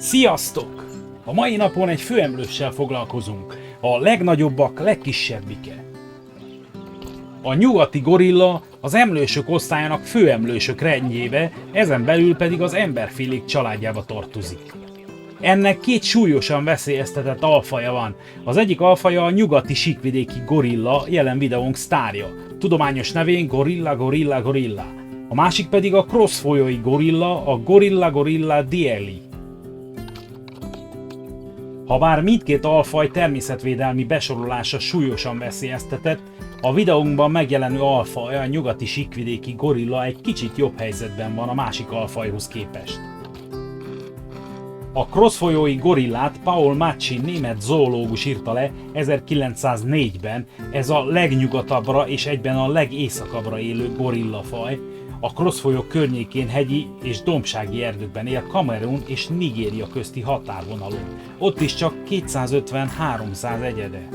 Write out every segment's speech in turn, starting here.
Sziasztok! A mai napon egy főemlőssel foglalkozunk, a legnagyobbak legkisebbike. A nyugati gorilla az emlősök osztályának főemlősök rendjébe, ezen belül pedig az emberfélék családjába tartozik. Ennek két súlyosan veszélyeztetett alfaja van. Az egyik alfaja a nyugati síkvidéki gorilla, jelen videónk sztárja, tudományos nevén gorilla. A másik pedig a Cross folyói gorilla, a gorilla dieli. Habár mindkét alfaj természetvédelmi besorolása súlyosan veszélyeztetett, a videónkban megjelenő alfaj, a nyugati síkvidéki gorilla egy kicsit jobb helyzetben van a másik alfajhoz képest. A Cross folyói gorillát Paul Machin német zoológus írta le 1904-ben, ez a legnyugatabbra és egyben a legészakabbra élő gorillafaj. A Cross folyó környékén hegyi és dombsági erdőkben él Kamerun és Nigéria közti határvonalon. Ott is csak 250-300 egyede.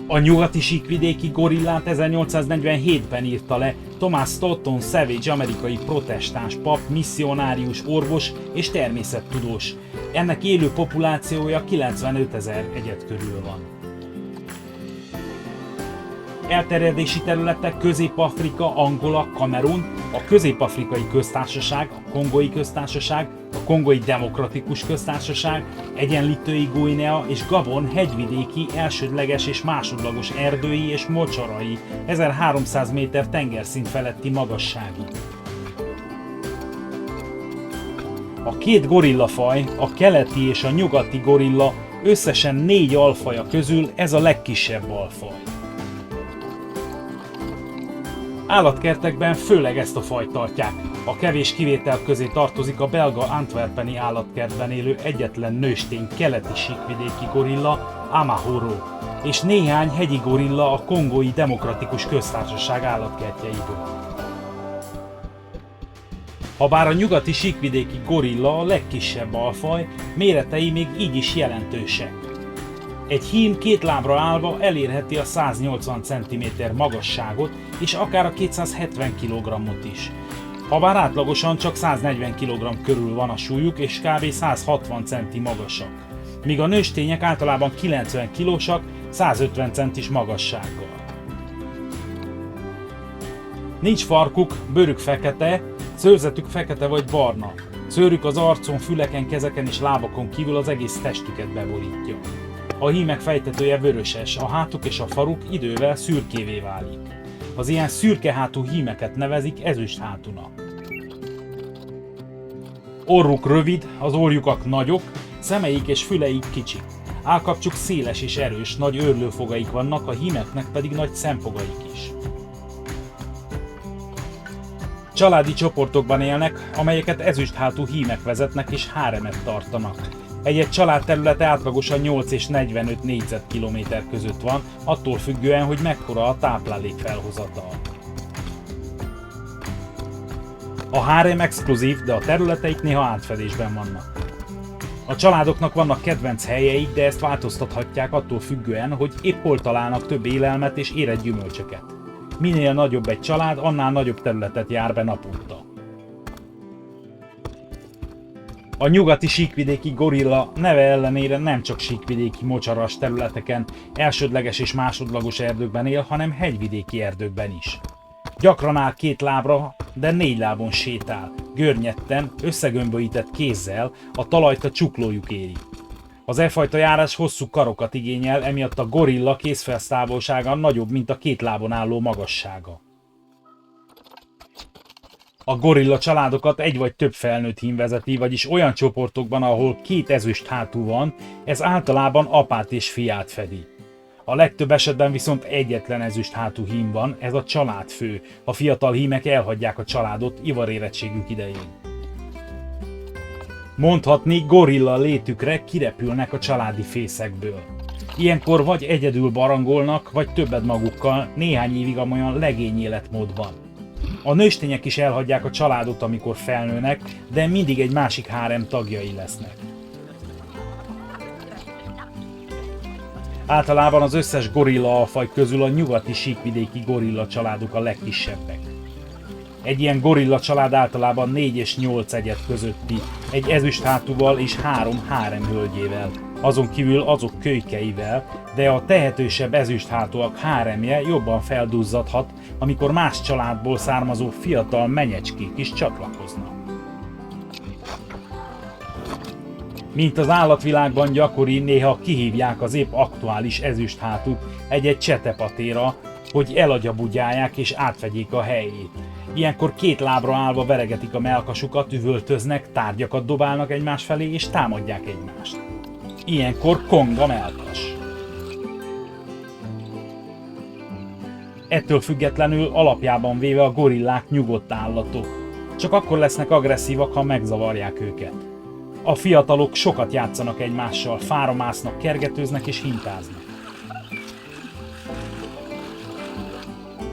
A nyugati síkvidéki gorillát 1847-ben írta le Thomas Stoughton Savage amerikai protestáns pap, misszionárius, orvos és természettudós. Ennek élő populációja 95 000 egyed körül van. Elterjedési területek Közép-Afrika, Angola, Kamerun, a Közép-Afrikai Köztársaság, a Kongói Köztársaság, a Kongói Demokratikus Köztársaság, Egyenlítői Guinea és Gabon hegyvidéki, elsődleges és másodlagos erdői és mocsarai, 1300 méter tengerszint feletti magasságig. A két gorillafaj, a keleti és a nyugati gorilla összesen 4 alfaja közül ez a legkisebb alfaj. Állatkertekben főleg ezt a fajt tartják. A kevés kivétel közé tartozik a belga antwerpeni állatkertben élő egyetlen nőstény keleti síkvidéki gorilla, Amahoro, és néhány hegyi gorilla a Kongói Demokratikus Köztársaság állatkertjeiből. Habár a nyugati síkvidéki gorilla a legkisebb alfaj, méretei még így is jelentősek. Egy hím két lábra állva elérheti a 180 cm magasságot és akár a 270 kg-ot is. Habár átlagosan csak 140 kg körül van a súlyuk és kb. 160 cm magasak, míg a nőstények általában 90 kilósak, 150 centis magassággal. Nincs farkuk, bőrük fekete, szőrzetük fekete vagy barna. Szőrük az arcon, füleken, kezeken és lábakon kívül az egész testüket beborítja. A hímek fejtetője vöröses, a hátuk és a faruk idővel szürkévé válik. Az ilyen szürke hátú hímeket nevezik ezüsthátúnak. Orruk rövid, az orrjukak nagyok, szemeik és füleik kicsik. Állkapcsuk széles és erős, nagy őrlőfogaik vannak, a hímeknek pedig nagy szemfogaik is. Családi csoportokban élnek, amelyeket ezüsthátú hímek vezetnek és háremet tartanak. Egy-egy család területe átlagosan 8 és 45 négyzetkilométer között van, attól függően, hogy mekkora a táplálék felhozatal. A hárem exkluzív, de a területeik néha átfedésben vannak. A családoknak vannak kedvenc helyeik, de ezt változtathatják attól függően, hogy épp hol találnak több élelmet és érett gyümölcsöket. Minél nagyobb egy család, annál nagyobb területet jár be naponta. A nyugati síkvidéki gorilla neve ellenére nem csak síkvidéki mocsaras területeken, elsődleges és másodlagos erdőkben él, hanem hegyvidéki erdőkben is. Gyakran áll két lábra, de 4 lábon sétál, görnyetten, összegömbölyített kézzel, a talajt a csuklójuk éri. Az e fajta járás hosszú karokat igényel, emiatt a gorilla kézfelsztávolsága nagyobb, mint a 2 lábon álló magassága. A gorilla családokat egy vagy több felnőtt hím vezeti, vagyis olyan csoportokban, ahol 2 ezüsthátú van, ez általában apát és fiát fedi. A legtöbb esetben viszont egyetlen ezüsthátú hím van, ez a családfő. A fiatal hímek elhagyják a családot ivarérettségük idején. Mondhatni, gorilla létükre kirepülnek a családi fészekből. Ilyenkor vagy egyedül barangolnak, vagy többet magukkal, néhány évig amolyan legény életmódban. A nőstények is elhagyják a családot, amikor felnőnek, de mindig egy másik hárem tagjai lesznek. Általában az összes gorilla alfaj közül a nyugati síkvidéki gorilla családok a legkisebbek. Egy ilyen gorilla család általában 4 és 8 egyed közötti, egy ezüsthátúval és 3 háremhölgyével, azon kívül azok kölykeivel, de a tehetősebb ezüsthátúak háremje jobban felduzzadhat, amikor más családból származó fiatal menyecskék is csatlakoznak. Mint az állatvilágban gyakori, néha kihívják az épp aktuális ezüsthátút egy-egy csetepatéra, hogy elagyabudjálják és átvegyék a helyét. Ilyenkor 2 lábra állva veregetik a mellkasukat, üvöltöznek, tárgyakat dobálnak egymás felé és támadják egymást. Ilyenkor kong a mellkas. Ettől függetlenül alapjában véve a gorillák nyugodt állatok. Csak akkor lesznek agresszívak, ha megzavarják őket. A fiatalok sokat játszanak egymással, fára másznak, kergetőznek és hintáznak.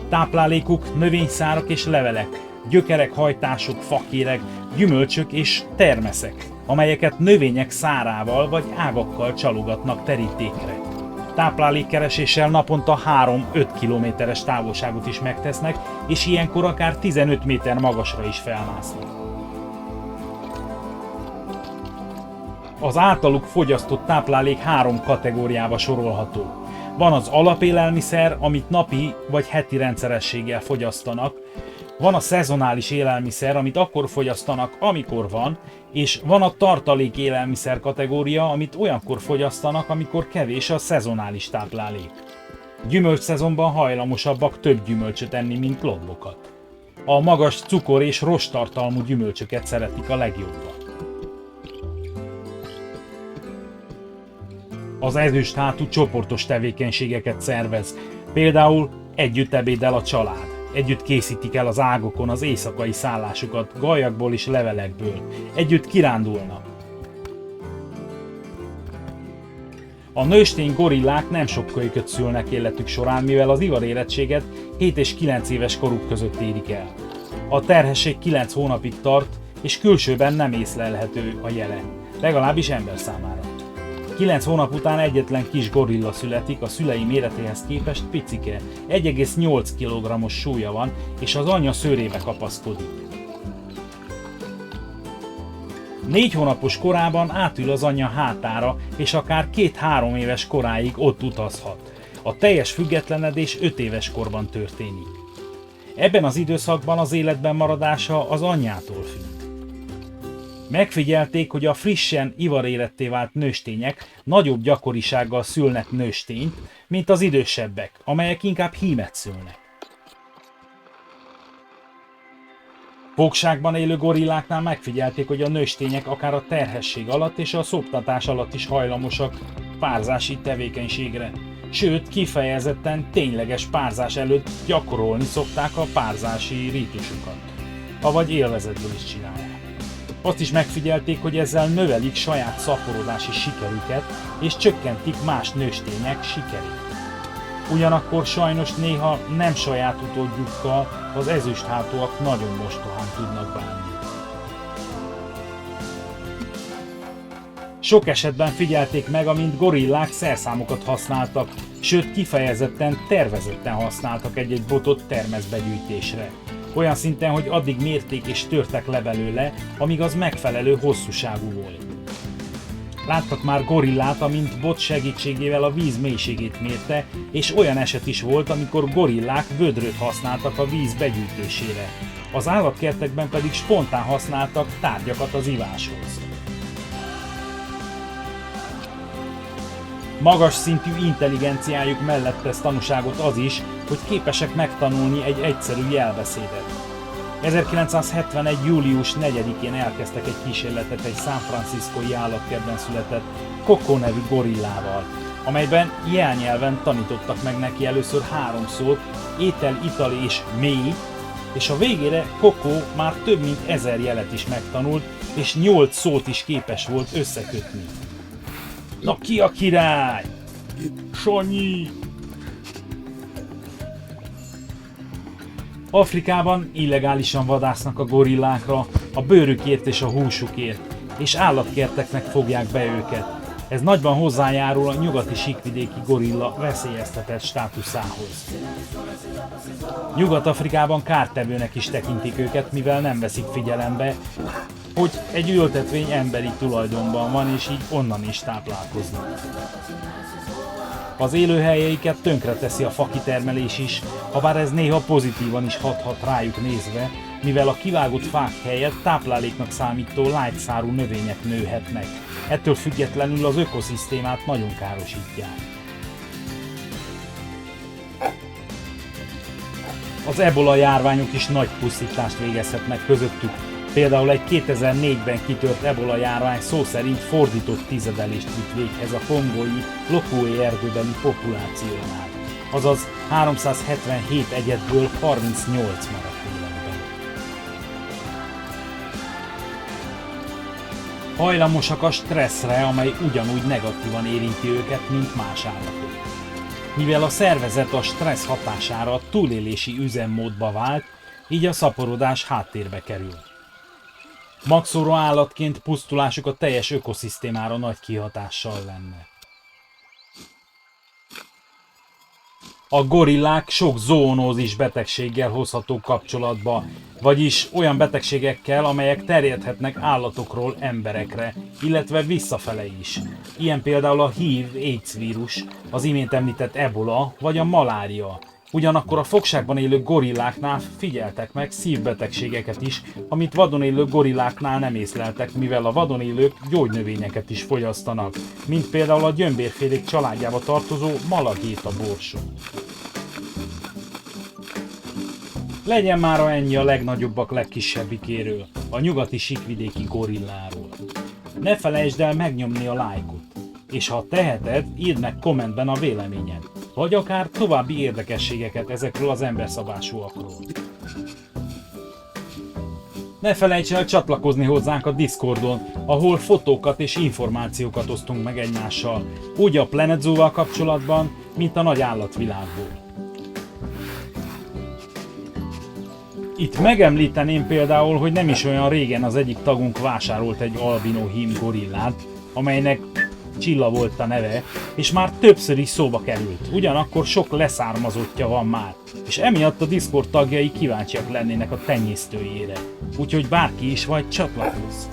Táplálékuk növényszárak és levelek, gyökerek, hajtások, fakéreg, gyümölcsök és termeszek, amelyeket növények szárával vagy ágakkal csalogatnak terítékre. Táplálékkereséssel naponta 3-5 kilométeres távolságot is megtesznek, és ilyenkor akár 15 méter magasra is felmásznak. Az általuk fogyasztott táplálék 3 kategóriába sorolható. Van az alapélelmiszer, amit napi vagy heti rendszerességgel fogyasztanak, van a szezonális élelmiszer, amit akkor fogyasztanak, amikor van, és van a tartalék élelmiszer kategória, amit olyankor fogyasztanak, amikor kevés a szezonális táplálék. Gyümölcs szezonban hajlamosabbak több gyümölcsöt enni, mint lotbokat. A magas cukor- és rosttartalmú gyümölcsöket szeretik a legjobban. Az ezüsthátú csoportos tevékenységeket szervez, például együtt ebédel a család, együtt készítik el az ágokon az éjszakai szállásukat, gallyakból és levelekből, együtt kirándulnak. A nőstény gorillák nem sok kölyköt szülnek életük során, mivel az ivarérettséget 7 és 9 éves koruk között érik el. A terhesség 9 hónapig tart, és külsőben nem észlelhető a jele, legalábbis ember számára. 9 hónap után egyetlen kis gorilla születik, a szülei méretéhez képest picike, 1,8 kg-os súlya van, és az anyja szőrébe kapaszkodik. 4 hónapos korában átül az anyja hátára, és akár 2-3 éves koráig ott utazhat. A teljes függetlenedés 5 éves korban történik. Ebben az időszakban az életben maradása az anyjától függ. Megfigyelték, hogy a frissen ivaréretté vált nőstények nagyobb gyakorisággal szülnek nőstényt, mint az idősebbek, amelyek inkább hímet szülnek. Fogságban élő gorilláknál megfigyelték, hogy a nőstények akár a terhesség alatt és a szoptatás alatt is hajlamosak párzási tevékenységre, sőt kifejezetten tényleges párzás előtt gyakorolni szokták a párzási rítusukat, avagy élvezetből is csinálják. Azt is megfigyelték, hogy ezzel növelik saját szaporodási sikerüket, és csökkentik más nőstények sikerét. Ugyanakkor sajnos néha nem saját utódjukkal az ezüsthátúak nagyon mostohán tudnak bánni. Sok esetben figyelték meg, amint gorillák szerszámokat használtak, sőt kifejezetten tervezetten használtak egy-egy botot termeszbegyűjtésre. Olyan szinten, hogy addig mérték és törtek le belőle, amíg az megfelelő hosszúságú volt. Láttak már gorillát, amint bot segítségével a víz mélységét mérte, és olyan eset is volt, amikor gorillák vödröt használtak a víz begyűjtésére. Az állatkertekben pedig spontán használtak tárgyakat az iváshoz. Magas szintű intelligenciájuk mellett tesz tanúságot az is, hogy képesek megtanulni egy egyszerű jelbeszédet. 1971. július 4-én elkezdtek egy kísérletet egy San Franciscói állatkertben született Coco nevű gorillával, amelyben jelnyelven tanítottak meg neki először 3 szót, étel, ital és mély, és a végére Coco már több mint 1000 jelet is megtanult, és 8 szót is képes volt összekötni. Na ki a király? Sanyi! Afrikában illegálisan vadásznak a gorillákra, a bőrükért és a húsukért, és állatkerteknek fogják be őket. Ez nagyban hozzájárul a nyugati síkvidéki gorilla veszélyeztetett státuszához. Nyugat-Afrikában kártevőnek is tekintik őket, mivel nem veszik figyelembe, hogy egy ültetvény emberi tulajdonban van, és így onnan is táplálkoznak. Az élőhelyeiket tönkreteszi a fakitermelés is, habár ez néha pozitívan is hathat rájuk nézve, mivel a kivágott fák helyett tápláléknak számító lágyszárú növények nőhetnek. Ettől függetlenül az ökoszisztémát nagyon károsítják. Az ebola járványok is nagy pusztítást végezhetnek közöttük. Például egy 2004-ben kitört ebola járvány szó szerint fordított tizedelést vitt véghez a kongói Lokóé erdőbeli populációnál. Azaz 377 egyedből 38 maradt életben. Hajlamosak a stresszre, amely ugyanúgy negatívan érinti őket, mint más állatok. Mivel a szervezet a stressz hatására túlélési üzemmódba vált, így a szaporodás háttérbe kerül. Magszóró állatként pusztulásuk a teljes ökoszisztémára nagy kihatással lenne. A gorillák sok zoonózis betegséggel hozhatók kapcsolatba, vagyis olyan betegségekkel, amelyek terjedhetnek állatokról emberekre, illetve visszafele is. Ilyen például a HIV/AIDS vírus, az imént említett ebola vagy a malária. Ugyanakkor a fogságban élő gorilláknál figyeltek meg szívbetegségeket is, amit vadon élő gorilláknál nem észleltek, mivel a vadon élők gyógynövényeket is fogyasztanak, mint például a gyömbérfélék családjába tartozó malagéta borsó. Legyen mára ennyi a legnagyobbak legkisebbikéről, a nyugati síkvidéki gorilláról. Ne felejtsd el megnyomni a lájkot, és ha teheted, írd meg kommentben a véleményed, vagy akár további érdekességeket ezekről az emberszabásúakról. Ne felejts el csatlakozni hozzánk a Discordon, ahol fotókat és információkat osztunk meg egymással, úgy a Planet Zoo-val kapcsolatban, mint a nagy állatvilágból. Itt megemlíteném például, hogy nem is olyan régen az egyik tagunk vásárolt egy albino hím gorillát, amelynek Csilla volt a neve, és már többször is szóba került. Ugyanakkor sok leszármazottja van már, és emiatt a Discord tagjai kíváncsiak lennének a tenyésztőjére. Úgyhogy bárki is vagy, csatlakozz!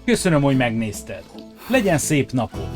Köszönöm, hogy megnézted! Legyen szép napod!